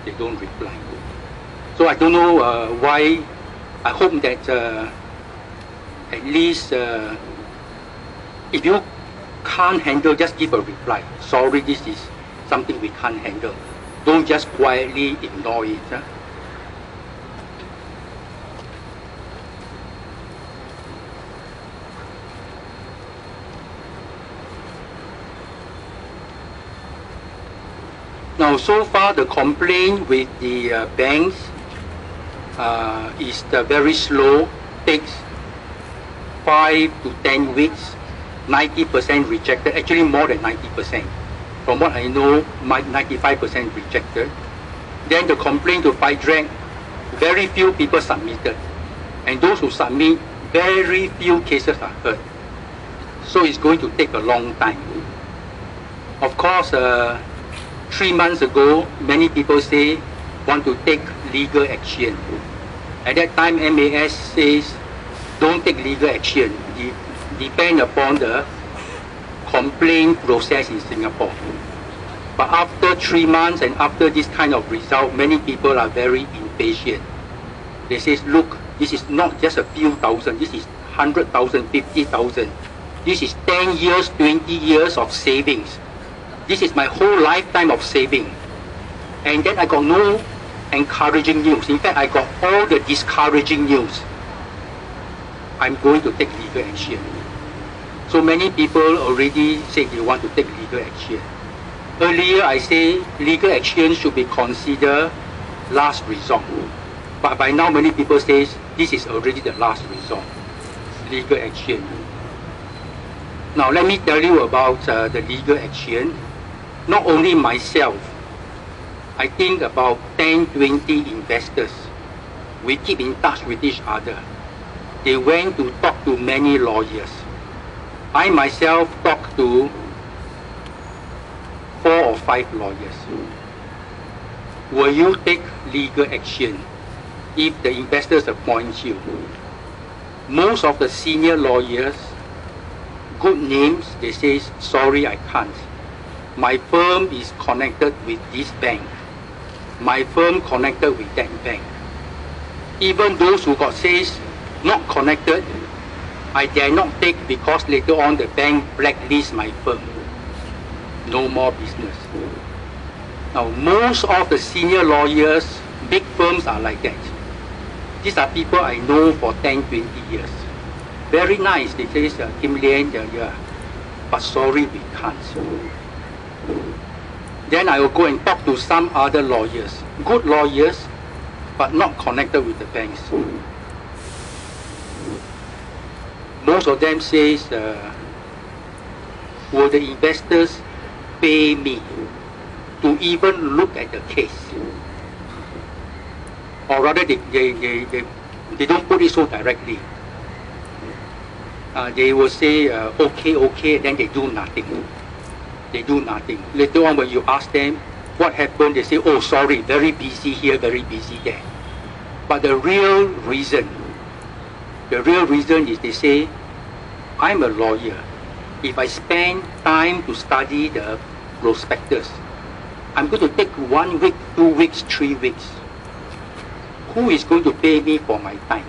They don't reply. So I don't know why. I hope that at least if you can't handle, just give a reply. Sorry, this is something we can't handle. Don't just quietly ignore it. Now, so far the complaint with the banks is very slow, takes 5 to 10 weeks, 90% rejected, actually more than 90%. From what I know, 95% rejected. Then the complaint to FIDRAC, very few people submitted. And those who submit, very few cases are heard. So it's going to take a long time. Of course, 3 months ago, many people say want to take legal action. At that time, MAS says don't take legal action. Depend upon the complaint process in Singapore. But after 3 months and after this kind of result, many people are very impatient. They say, look, this is not just a few thousand, this is 100,000, 50,000. This is 10 years, 20 years of savings. This is my whole lifetime of saving. And then I got no encouraging news. In fact, I got all the discouraging news. I'm going to take legal action. So many people already say they want to take legal action. Earlier, I say legal action should be considered last resort. But by now, many people say this is already the last resort, legal action. Now, let me tell you about the legal action. Not only myself, I think about 10, 20 investors. We keep in touch with each other. They went to talk to many lawyers. I myself talked to 4 or 5 lawyers. Will you take legal action if the investors appoint you? Most of the senior lawyers, good names, they say, sorry, I can't. My firm is connected with this bank. My firm connected with that bank. Even those who got says not connected, I dare not take because later on the bank blacklists my firm. No more business. Now, most of the senior lawyers, big firms are like that. These are people I know for 10, 20 years. Very nice. They say, Kin Lian, yeah, but sorry, we can't. Then I will go and talk to some other lawyers, good lawyers, but not connected with the banks. Most of them says, will the investors pay me to even look at the case? Or rather, they don't put it so directly. They will say, okay, okay, then they do nothing. They do nothing. Later on, when you ask them what happened, they say, oh, sorry, very busy here, very busy there. But the real reason is they say, I'm a lawyer. If I spend time to study the prospectus, I'm going to take 1 week, 2 weeks, 3 weeks. Who is going to pay me for my time?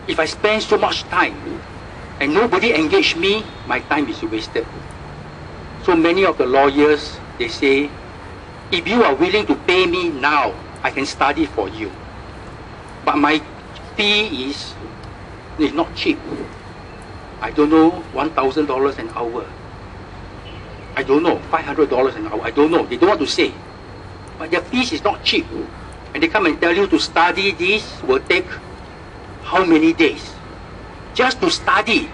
If I spend so much time and nobody engage me, my time is wasted. So many of the lawyers, they say, if you are willing to pay me now, I can study for you. But my fee is not cheap. I don't know, $1,000 an hour. I don't know, $500 an hour. I don't know. They don't want to say. But their fees is not cheap. And they come and tell you to study this will take how many days? Just to study.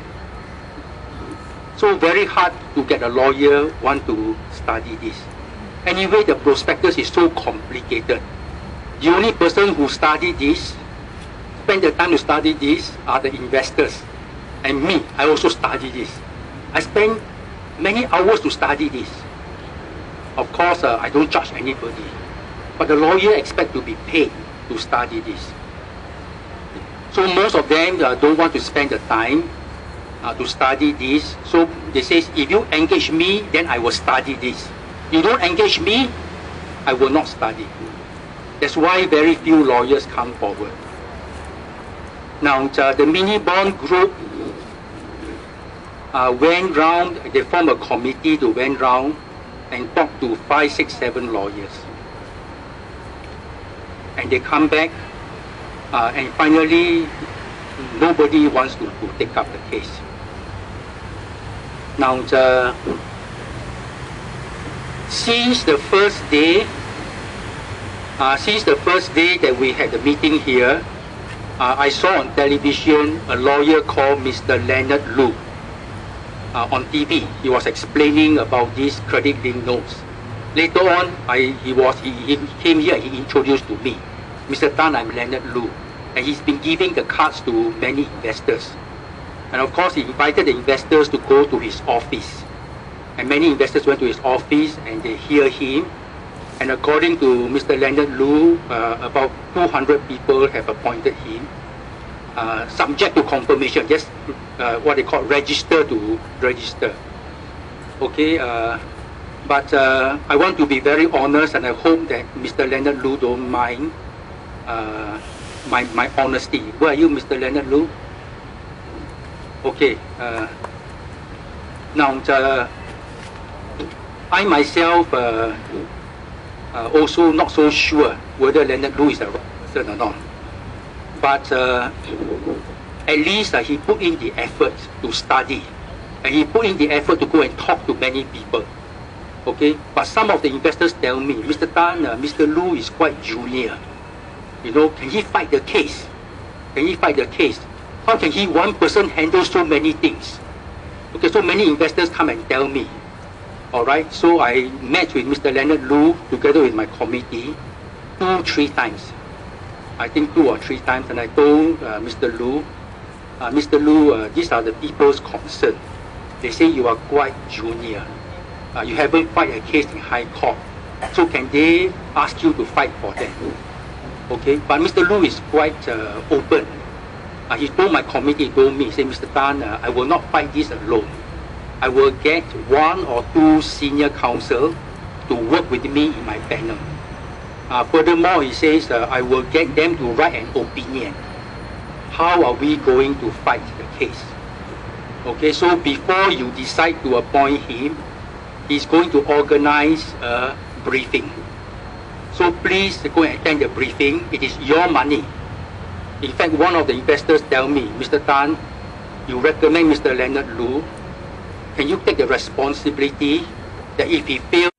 So very hard to get a lawyer want to study this. Anyway, the prospectus is so complicated. The only person who study this, spend the time to study this, are the investors. And me, I also study this. I spend many hours to study this. Of course, I don't charge anybody. But the lawyer expect to be paid to study this. So most of them don't want to spend the time to study this. So they say, if you engage me, then I will study this. You don't engage me, I will not study. That's why very few lawyers come forward. Now, the mini bond group went round, they formed a committee to went round and talk to 5, 6, 7 lawyers. And they come back, and finally, nobody wants to take up the case. Now, since the first day that we had the meeting here, I saw on television a lawyer called Mr. Leonard Lu on TV. He was explaining about these credit-linked notes. Later on, he came here and he introduced to me, Mr. Tan, I'm Leonard Lu, and he's been giving the cards to many investors. And of course, he invited the investors to go to his office. And many investors went to his office and they hear him. And according to Mr. Leonard Lu, about 200 people have appointed him, subject to confirmation, just what they call register to register. Okay, but I want to be very honest, and I hope that Mr. Leonard Lu don't mind my honesty. Where are you, Mr. Leonard Lu? Okay. Now, I myself also not so sure whether Leonard Lu is a right person or not. But at least he put in the effort to study, and he put in the effort to go and talk to many people. Okay, but some of the investors tell me, Mr. Tan, Mr. Lu is quite junior. You know, can he fight the case? Can he fight the case? How can he, one person, handle so many things? Okay, so many investors come and tell me. All right, so I met with Mr. Leonard Lu together with my committee 2, 3 times. I think 2 or 3 times, and I told Mr. Lu, these are the people's concern. They say you are quite junior. You haven't fight a case in high court. So can they ask you to fight for them? Okay, but Mr. Lu is quite open. He told my committee, he told me, he said, Mr. Tan, I will not fight this alone. I will get 1 or 2 senior counsel to work with me in my panel. Furthermore, he says, I will get them to write an opinion. How are we going to fight the case? Okay, so before you decide to appoint him, he's going to organize a briefing. So please go and attend the briefing. It is your money. In fact, one of the investors tell me, Mr. Tan, you recommend Mr. Leonard Lu. Can you take the responsibility that if he fails